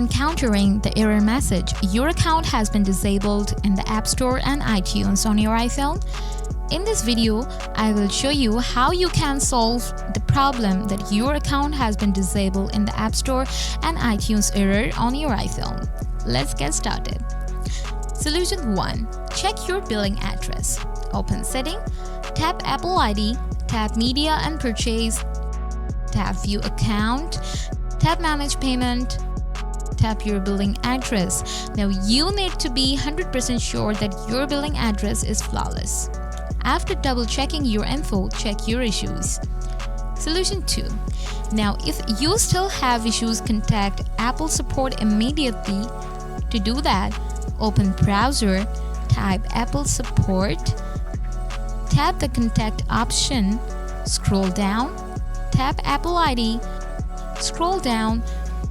encountering the error message, your account has been disabled in the App Store and iTunes on your iPhone. In this video, I will show you how you can solve the problem that your account has been disabled in the App Store and iTunes error on your iPhone. Let's get started. Solution 1. Check your billing address. Open Setting, tap Apple ID, tap Media and Purchase, tap View Account, tap Manage Payment, tap your billing address. Now you need to be 100% sure that your billing address is flawless. After double checking your info, check your issues. Solution 2. Now if you still have issues, contact Apple support immediately. To do that, open browser, type Apple support, tap the contact option, scroll down, tap Apple ID, scroll down,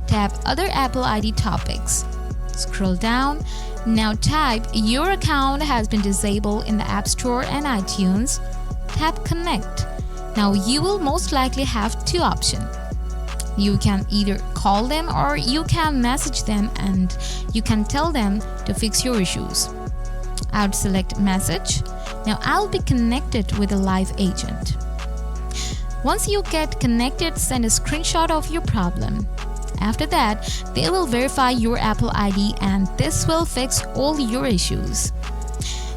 tap other Apple ID topics, scroll down. Now type your account has been disabled in the App Store and iTunes, tap connect. Now you will most likely have two options. You can either call them or you can message them and you can tell them to fix your issues. I would select message. Now I'll be connected with a live agent. Once you get connected, send a screenshot of your problem. After that, they will verify your Apple ID and this will fix all your issues.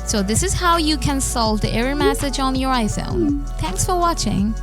So this is how you can solve the error message on your iPhone. Thanks for watching.